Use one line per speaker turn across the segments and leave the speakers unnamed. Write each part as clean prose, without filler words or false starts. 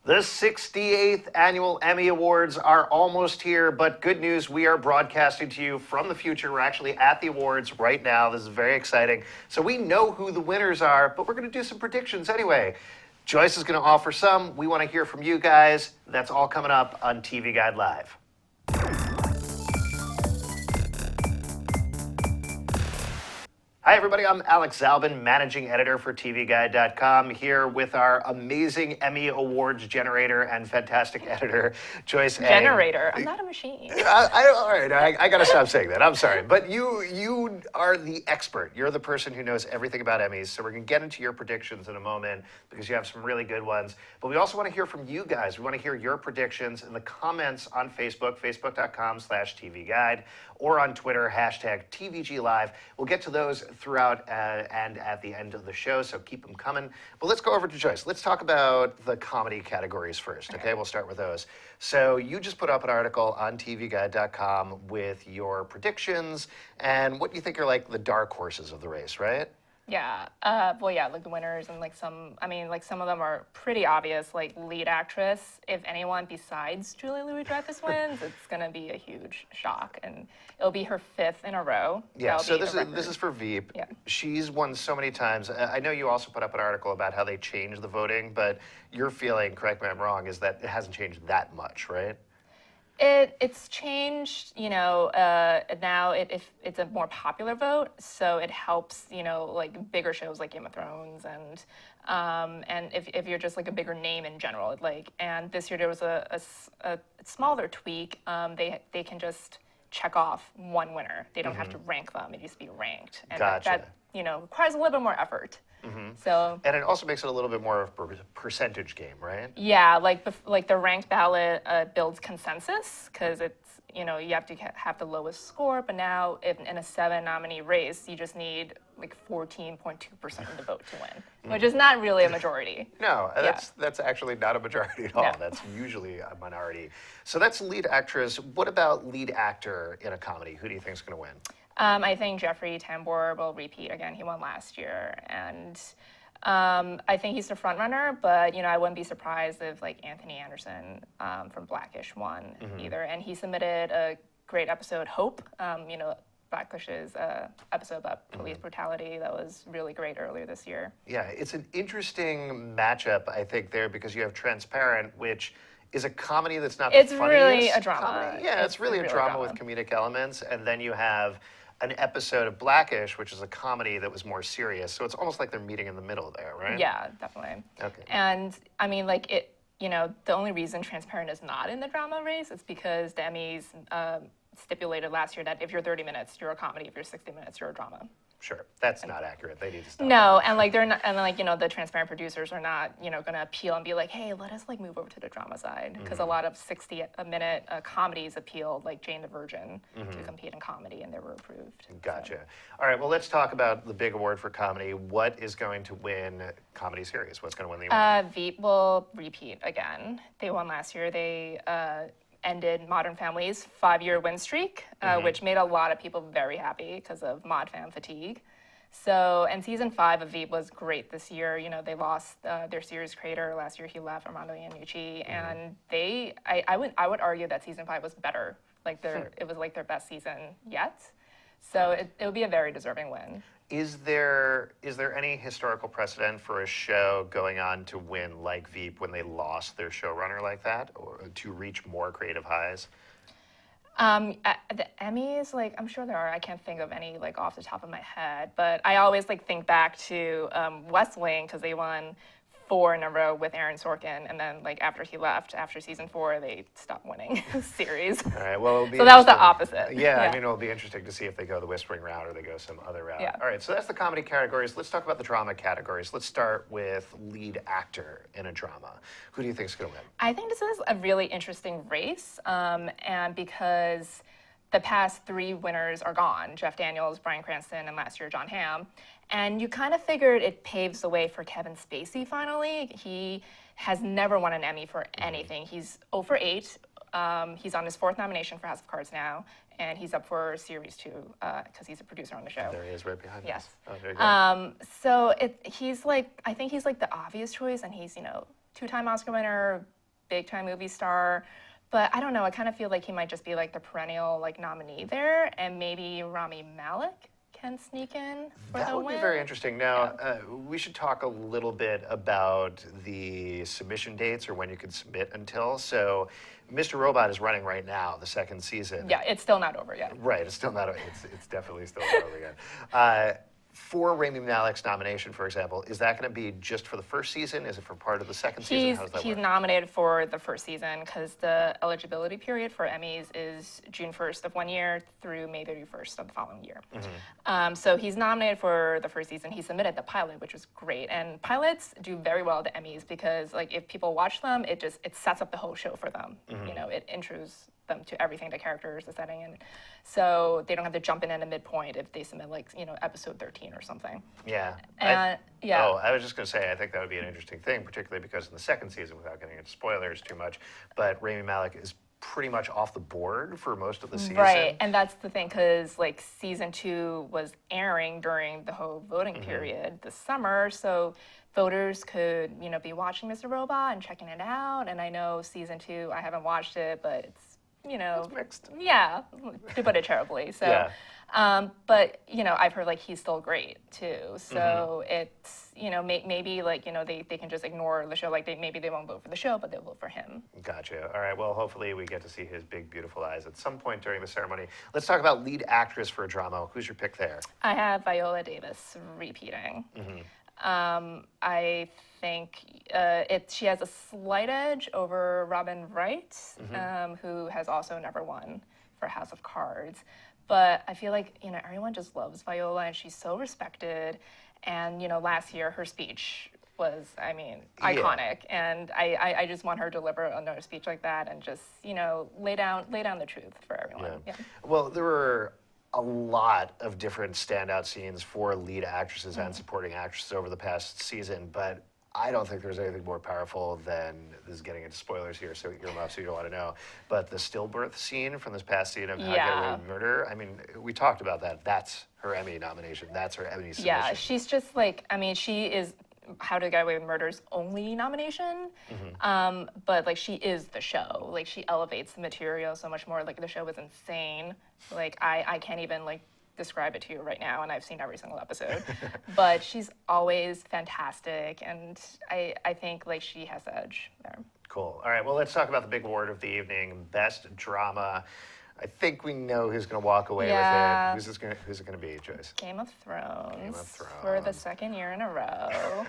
The 68th annual Emmy Awards are almost here, but good news, we are broadcasting to you from the future. We're actually at the awards right now. This is very exciting. So we know who the winners are, but we're going to do some predictions anyway. Joyce is going to offer some. We want to hear from you guys. That's all coming up on TV Guide Live. Hi, everybody. I'm Alex Zalbin, managing editor for TVGuide.com, here with our amazing Emmy Awards generator and fantastic editor, Joyce A.
Generator. I'm not a machine.
All right, I got to stop saying that. I'm sorry. But you are the expert. You're the person who knows everything about Emmys. So we're going to get into your predictions in a moment because you have some really good ones. But we also want to hear from you guys. We want to hear your predictions in the comments on Facebook, facebook.com/TVGuide, or on Twitter, #TVGLive. We'll get to those throughout and at the end of the show, so keep them coming. But let's go over to Joyce. Let's talk about the comedy categories first, okay? We'll start with those. So you just put up an article on TVGuide.com with your predictions and what you think are like the dark horses of the race, right?
Yeah. Like the winners and some of them are pretty obvious, like lead actress. If anyone besides Julia Louis-Dreyfus wins, it's going to be a huge shock. And it'll be her 5th in a row.
Yeah, so this is for Veep.
Yeah.
She's won so many times. I know you also put up an article about how they changed the voting, but your feeling, correct me if I'm wrong, is that it hasn't changed that much, right?
It's changed, now it's a more popular vote, so it helps, like bigger shows like Game of Thrones and if you're just like a bigger name in general, and this year there was a smaller tweak. They can just check off one winner. They don't have to rank them. It used to be ranked. And
Gotcha.
that requires a little bit more effort.
So, and it also makes it a little bit more of a percentage game, right?
Yeah, like the ranked ballot builds consensus because it's you have to have the lowest score, but now in a 7-nominee race, you just need like 14.2% of the vote to win, which is not really a majority.
No, that's actually not a majority at all. No. That's usually a minority. So that's lead actress. What about lead actor in a comedy? Who do you think is going to win?
I think Jeffrey Tambor will repeat again. He won last year, and I think he's the front runner. But I wouldn't be surprised if like Anthony Anderson from Blackish won either. And he submitted a great episode, Hope. Blacklish's episode about police brutality that was really great earlier this year.
Yeah, it's an interesting matchup, I think, there because you have Transparent, which is a comedy that's not the funniest.
It's really a drama.
Comedy. Yeah, it's really a drama with comedic elements, and then you have an episode of Blackish, which is a comedy that was more serious. So it's almost like they're meeting in the middle there, right?
Yeah, definitely.
Okay.
And I mean, the only reason Transparent is not in the drama race is because the Emmys stipulated last year that if you're 30 minutes, you're a comedy. If you're 60 minutes, you're a drama.
Sure, that's not accurate. They need to stop.
No, and they're not, and the Transparent producers are not, going to appeal and be like, hey, let us move over to the drama side, because a lot of 60-minute comedies appealed, like Jane the Virgin, to compete in comedy, and they were approved.
Gotcha. So. All right, well, let's talk about the big award for comedy. What is going to win comedy series? What's going to win the award?
Veep will repeat again. They won last year. They ended Modern Family's 5-year win streak, which made a lot of people very happy because of Mod Fam fatigue. So, and season 5 of Veep was great this year. They lost their series creator last year. He left, Armando Iannucci, and I would argue that season 5 was better. It was like their best season yet. So it would be a very deserving win.
Is there any historical precedent for a show going on to win like Veep when they lost their showrunner like that, or to reach more creative highs?
The Emmys, I'm sure there are. I can't think of any off the top of my head, but I always think back to West Wing because they won 4 in a row with Aaron Sorkin, and then after he left, after season 4, they stopped winning series.
All right, well,
so that was the opposite.
Yeah, I mean, it'll be interesting to see if they go the Whispering route or they go some other route.
Yeah.
All right, so that's the comedy categories. Let's talk about the drama categories. Let's start with lead actor in a drama. Who do you think is going to win?
I think this is a really interesting race, and because the past 3 winners are gone, Jeff Daniels, Bryan Cranston, and last year Jon Hamm. And you kind of figured it paves the way for Kevin Spacey finally. He has never won an Emmy for anything. He's 0 for 8. He's on his 4th nomination for House of Cards now, and he's up for Series 2 because he's a producer on the show.
There he is, right behind us.
Yes.
Oh, very good.
So I think he's the obvious choice, and he's two-time Oscar winner, big-time movie star. But I don't know, I kind of feel like he might just be like the perennial like nominee there, and maybe Rami Malek can sneak in for
That
the
would
win.
be very interesting. Now, we should talk a little bit about the submission dates or when you can submit until. So, Mr. Robot is running right now, the second season.
Yeah, it's still not over yet.
Right, it's still not. It's definitely still not over yet. For Rami Malek's nomination, for example, is that going to be just for the first season? Is it for part of the second season? How does that
He's
work?
nominated for the first season because the eligibility period for Emmys is June 1st of one year through May 31st of the following year. So he's nominated for the first season. He submitted the pilot, which was great. And pilots do very well at the Emmys because, like, if people watch them, it sets up the whole show for them. You know, it intros them to everything, the characters, the setting, and so they don't have to jump in at a midpoint if they submit, like, you know, episode 13 or something.
Yeah.
Yeah.
Oh, I was just going to say, I think that would be an interesting thing, particularly because in the second season, without getting into spoilers too much, but Rami Malek is pretty much off the board for most of the season.
Right, and that's the thing, because like season 2 was airing during the whole voting period this summer, so voters could, you know, be watching Mr. Robot and checking it out. And I know season 2, I haven't watched it, but it's, you know,
It's mixed.
Yeah, to put it terribly. So,
Yeah.
but you know, I've heard like he's still great too. So it's, you know, maybe like, you know, they can just ignore the show. Like maybe they won't vote for the show, but they'll vote for him.
Gotcha. All right. Well, hopefully we get to see his big, beautiful eyes at some point during the ceremony. Let's talk about lead actress for a drama. Who's your pick there?
I have Viola Davis repeating. I think she has a slight edge over Robin Wright, who has also never won for House of Cards. But I feel like, you know, everyone just loves Viola, and she's so respected. And, you know, last year her speech was, I mean, iconic. And I just want her to deliver another speech like that and just, you know, lay down the truth for everyone. Yeah.
Well, there were a lot of different standout scenes for lead actresses and supporting actresses over the past season, but I don't think there's anything more powerful than, this is getting into spoilers here, so earmuffs, so you don't want to know, but the stillbirth scene from this past season of How to Get Away with Murder, I mean, we talked about that. That's her Emmy nomination. That's her Emmy submission.
Yeah, she's just like, I mean, she is How to Get Away with Murder's only nomination, but like she is the show. Like she elevates the material so much more. Like the show is insane. Like I can't even like describe it to you right now, and I've seen every single episode. But she's always fantastic, and I think like she has the edge there.
Cool. All right, well, let's talk about the big award of the evening, Best Drama. I think we know who's going to walk away with it. Who's it going to be, Joyce?
Game of Thrones.
Game of Thrones.
For the second year in a row.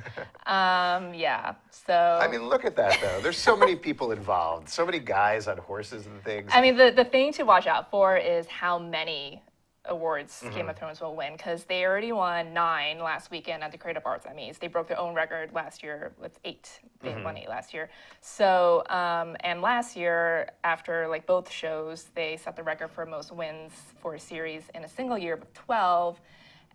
Yeah, so...
I mean, look at that, though. There's so many people involved, so many guys on horses and things.
I mean, the thing to watch out for is how many awards Game of Thrones will win, because they already won 9 last weekend at the Creative Arts Emmys. They broke their own record last year with 8. They won 8 last year. So, and last year, after like both shows, they set the record for most wins for a series in a single year with 12.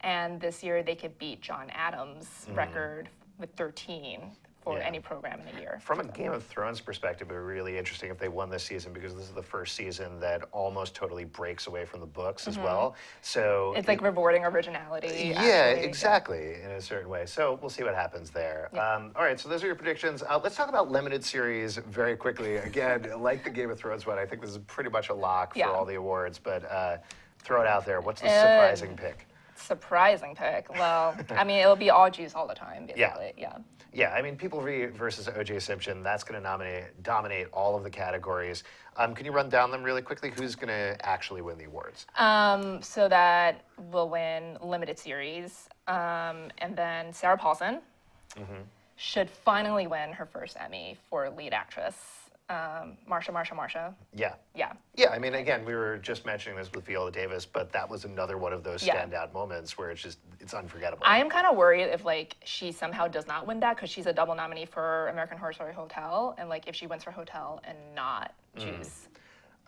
And this year they could beat John Adams' record with 13 for any program in a year.
From a Game of Thrones perspective, it would be really interesting if they won this season, because this is the first season that almost totally breaks away from the books as well. So
it's like rewarding originality.
Yeah,
actually.
exactly, in a certain way. So we'll see what happens there. All right, so those are your predictions. Let's talk about limited series very quickly. Again, like the Game of Thrones one, I think this is pretty much a lock for all the awards, but throw it out there. What's the surprising pick?
Surprising pick. Well, I mean, it'll be all juice all the time, basically.
Yeah, I mean, People versus O.J. Simpson, that's going to dominate all of the categories. Can you run down them really quickly? Who's going to actually win the awards?
So that will win limited series. And then Sarah Paulson should finally win her first Emmy for lead actress. Marsha.
Yeah.
Yeah.
Yeah, I mean, again, we were just mentioning this with Viola Davis, but that was another one of those standout moments where it's unforgettable.
I am kind of worried if like she somehow does not win that, because she's a double nominee for American Horror Story Hotel, and like if she wins for Hotel and not Juice.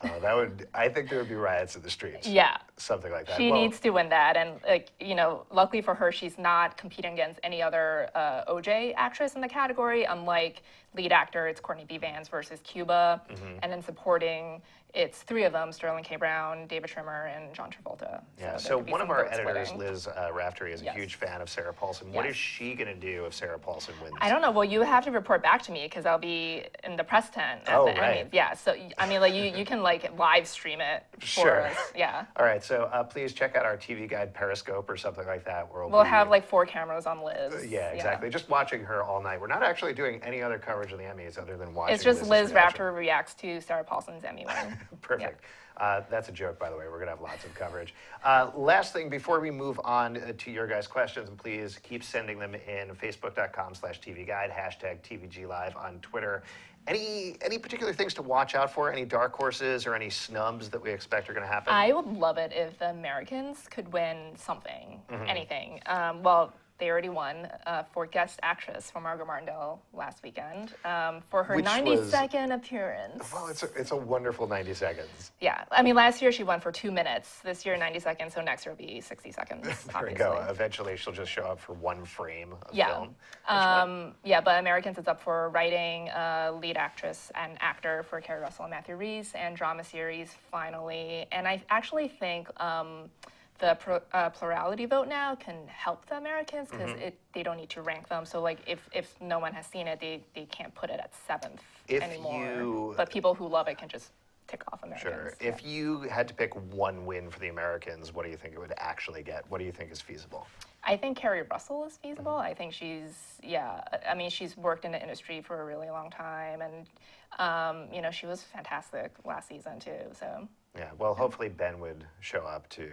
I think there would be riots in the streets.
Yeah.
Something like that.
She needs to win that, and like, you know, luckily for her, she's not competing against any other OJ actress in the category. Unlike lead actor, it's Courtney B. Vance versus Cuba, and then supporting, it's three of them: Sterling K. Brown, David Schwimmer, and John Travolta.
Yeah,
there
so
could be
one of
some
our
vote
editors,
splitting.
Liz Raftery, is a
Yes.
huge fan of Sarah Paulson. What is
Yes.
she going to do if Sarah Paulson wins?
I don't know. Well, you have to report back to me because I'll be in the press tent at
Oh,
the
right.
Emmys. Yeah. So I mean, like you can like live stream it for
Sure.
us. Yeah.
All right, so please check out our TV Guide Periscope or something like that. Where
We'll
be,
have like 4 cameras on Liz.
Yeah, exactly. Just watching her all night. We're not actually doing any other coverage of the Emmys other than watching.
It's just
Liz's
Liz
reaction.
Rafter reacts to Sarah Paulson's Emmy win.
Perfect. That's a joke, by the way. We're going to have lots of coverage. Last thing before we move on to your guys' questions, and please keep sending them in. Facebook.com/TVGuide, #TVGLive on Twitter. Any particular things to watch out for? Any dark horses or any snubs that we expect are going to happen?
I would love it if the Americans could win something,
Mm-hmm.
anything. Well, they already won for Guest Actress for Margot Martindale last weekend for her
Which
90-second appearance.
Well, it's a wonderful 90 seconds.
Yeah, I mean, last year she won for 2 minutes. This year, 90 seconds. So next year will be 60 seconds.
There we
Obviously.
go. Eventually, she'll just show up for one frame of
Yeah.
film.
Yeah, but Americans is up for writing, lead actress and actor for Kerry Russell and Matthew Rhys, and drama series finally. And I actually think the plurality vote now can help the Americans because they don't need to rank them. So like if no one has seen it, they can't put it at 7th
If
anymore.
you-
But people who love it can just tick off Americans.
Sure. If you had to pick one win for the Americans, what do you think it would actually get? What do you think is feasible?
I think Kerry Russell is feasible. I think I mean, she's worked in the industry for a really long time, and you know, she was fantastic last season too. So
Yeah, well, hopefully Ben would show up to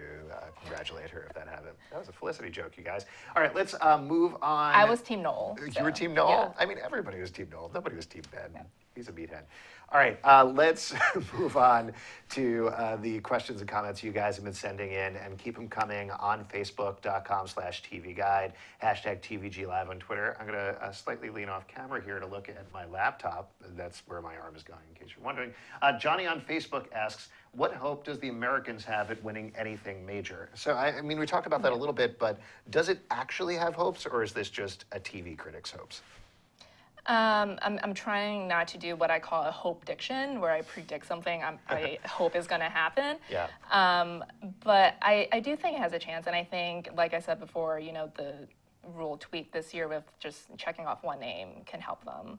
congratulate her if that happened. That was a Felicity joke, you guys. All right, let's move on.
I was Team Noel.
You were
so,
Team Noel?
yeah.
I mean, everybody was Team Noel. Nobody was Team Ben. He's a meathead. All right, let's move on to the questions and comments you guys have been sending in, and keep them coming on Facebook.com/TVGuide, #TVGLive on Twitter. I'm going to slightly lean off camera here to look at my laptop. That's where my arm is going, in case you're wondering. Johnny on Facebook asks, what hope does the Americans have at winning anything major? So, I mean, we talked about that a little bit, but does it actually have hopes, or is this just a TV critic's hopes?
I'm trying not to do what I call a hope diction, where I predict something I hope is going to happen.
Yeah.
But I do think it has a chance, and I think, like I said before, you know, the rule tweak this year with just checking off one name can help them.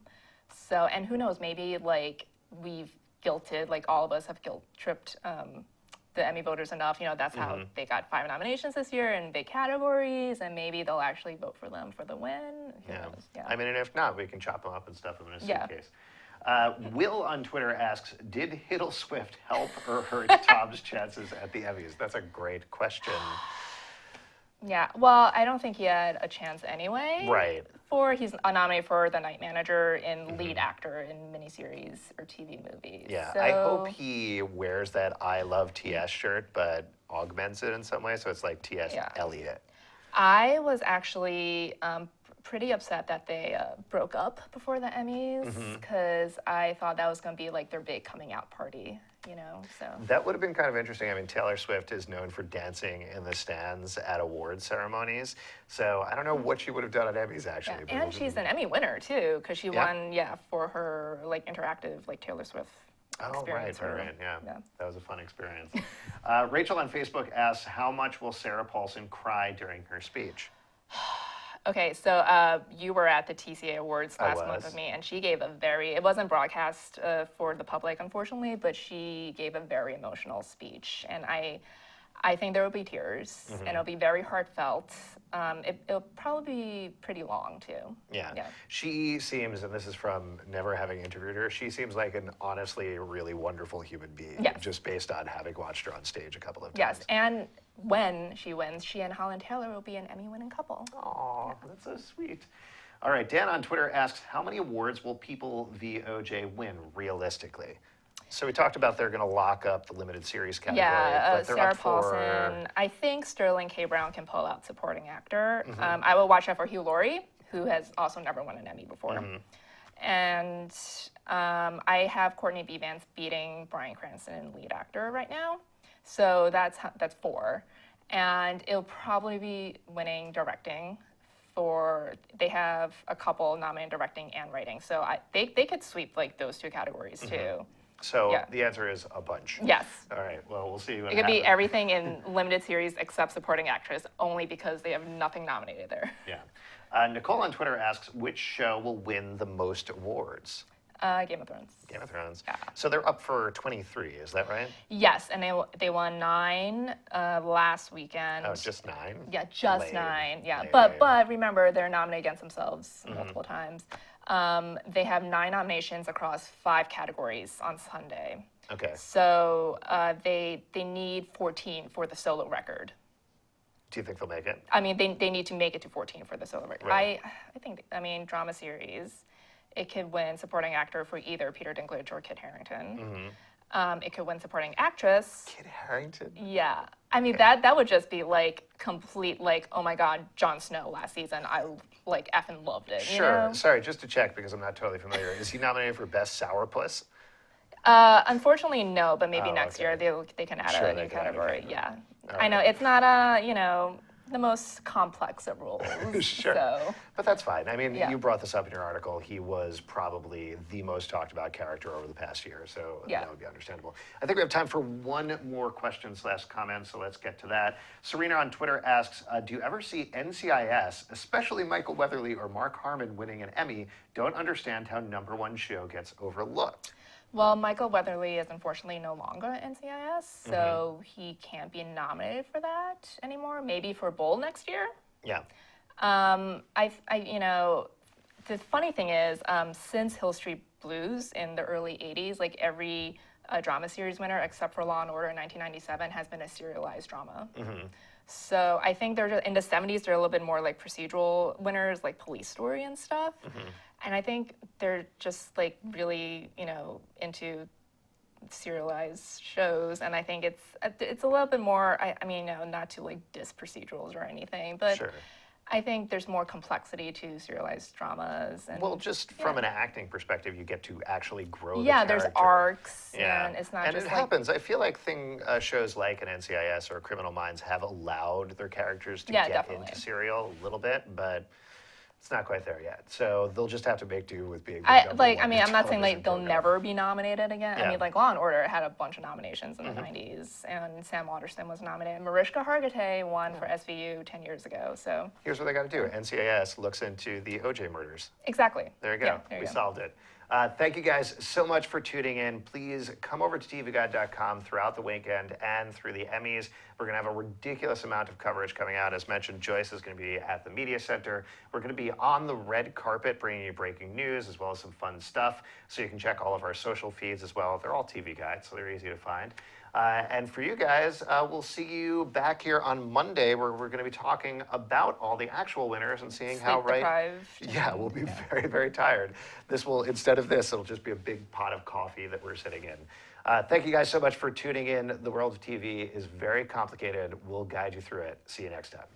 So, and who knows, maybe like we've guilted, like all of us have guilt-tripped the Emmy voters enough. You know, that's how they got 5 nominations this year in big categories, and maybe they'll actually vote for them for the win. Who knows? Yeah.
I mean, and if not, we can chop them up and stuff them in a
Yeah.
suitcase. Will on Twitter asks, did Hiddle Swift help or hurt Tom's chances at the Emmys? That's a great question.
Yeah, well, I don't think he had a chance anyway.
Right.
He's nominated for the Night Manager in lead actor in miniseries or TV movies.
Yeah,
so,
I hope he wears that I Love TS shirt, but augments it in some way, so it's like TS
Yeah.
Elliott.
I was actually pretty upset that they broke up before the Emmys because I thought that was going to be like their big coming out party, you know, so.
That would have been kind of interesting. I mean, Taylor Swift is known for dancing in the stands at award ceremonies, so I don't know what she would have done at Emmys, actually.
Yeah.
but it
And
would have
she's
been-
an Emmy winner too, because she
Yeah.
won, for her like interactive like Taylor Swift experience.
Right, yeah.
Yeah.
That was a fun experience. Rachel on Facebook asks, how much will Sarah Paulson cry during her speech?
Okay, so you were at the TCA Awards
I
last month
was.
with me, and she gave it wasn't broadcast for the public, unfortunately, but she gave a very emotional speech. And I think there will be tears, and it'll be very heartfelt. It'll probably be pretty long, too.
Yeah.
Yeah.
She seems, and this is from never having interviewed her, she seems like an honestly really wonderful human being,
Yes.
just based on having watched her on stage a couple of
Yes,
times.
and when she wins, she and Holland Taylor will be an Emmy-winning couple.
Aw, that's so sweet. All right, Dan on Twitter asks, how many awards will People v. OJ win realistically? So we talked about they're going to lock up the limited series category,
Yeah,
but they're
Sarah
up for...
Paulson. I think Sterling K. Brown can pull out supporting actor.
Mm-hmm.
I will watch out for Hugh Laurie, who has also never won an Emmy before.
Mm-hmm.
And I have Courtney B. Vance beating Bryan Cranston in lead actor right now. So that's 4. And it'll probably be winning directing. They have a couple nominated directing and writing. So they could sweep like those 2 categories too.
So
Yeah.
the answer is a bunch.
Yes.
All right. Well, we'll see what
It could be
happens.
everything in limited series except supporting actress, only because they have nothing nominated there.
Yeah. Nicole on Twitter asks, which show will win the most awards?
Game of Thrones.
Game of Thrones.
Yeah.
So they're up for 23, is that right?
Yes, and they won 9 last weekend.
Oh, just 9?
Yeah, just
Lame.
9. Yeah,
Lame.
but remember they're nominated against themselves multiple times. They have 9 nominations across 5 categories on Sunday.
Okay.
So they need 14 for the solo record.
Do you think they'll make it?
I mean, they need to make it to 14 for the solo record.
Right.
I think, I mean, drama series, it could win supporting actor for either Peter Dinklage or Kit Harington. It could win supporting actress.
Kit Harington?
Yeah. I mean, that would just be like complete, like, oh my God, Jon Snow last season. I like effing loved it.
Sure.
You know?
Sorry, just to check because I'm not totally familiar. Is he nominated for Best Sourpuss?
Unfortunately, no, but maybe next
okay.
year they can add
Sure,
a
they
new
can add a
category.
category.
Yeah.
All
I know
right.
it's not the most complex of roles.
Sure.
So.
But that's fine. I mean,
Yeah.
you brought this up in your article. He was probably the most talked about character over the past year, so
Yeah.
that would be understandable. I think we have time for one more question/comment, so let's get to that. Serena on Twitter asks, do you ever see NCIS, especially Michael Weatherly or Mark Harmon winning an Emmy, don't understand how #1 show gets overlooked?
Well, Michael Weatherly is unfortunately no longer at NCIS, so he can't be nominated for that anymore. Maybe for Bowl next year.
Yeah.
The funny thing is, since Hill Street Blues in the early '80s, like every drama series winner except for Law and Order in 1997 has been a serialized drama. So I think they're just, in the '70s they're a little bit more like procedural winners, like Police Story and stuff. And I think they're just like really, into serialized shows, and I think it's a little bit more. I mean, not to like diss procedurals or anything, but
Sure.
I think there's more complexity to serialized dramas. And
Well, just from an acting perspective, you get to actually grow the
yeah, there's
character.
arcs,
Yeah,
and it's not
and
just
it
like
happens. I feel like shows like an NCIS or Criminal Minds have allowed their characters to
Yeah,
get
definitely.
into serial a little bit, but it's not quite there yet. So they'll just have to make do with being.
I'm not saying like they'll
television program.
never be nominated again.
Yeah.
I mean, like Law and Order had a bunch of nominations in the '90s, and Sam Waterston was nominated. Mariska Hargitay won for SVU 10 years ago. So
Here's what they got to do. NCIS looks into the OJ murders.
exactly.
There you go.
Yeah, there
We
you go.
solved it. Thank you guys so much for tuning in. Please come over to tvguide.com throughout the weekend and through the Emmys. We're going to have a ridiculous amount of coverage coming out. As mentioned, Joyce is going to be at the Media Center. We're going to be on the red carpet bringing you breaking news as well as some fun stuff. So you can check all of our social feeds as well. They're all TV Guide, so they're easy to find. And for you guys, we'll see you back here on Monday where we're going to be talking about all the actual winners and seeing how
Sleep
right.
deprived.
Yeah, we'll be very, very tired. Instead of this, it'll just be a big pot of coffee that we're sitting in. Thank you guys so much for tuning in. The world of TV is very complicated. We'll guide you through it. See you next time.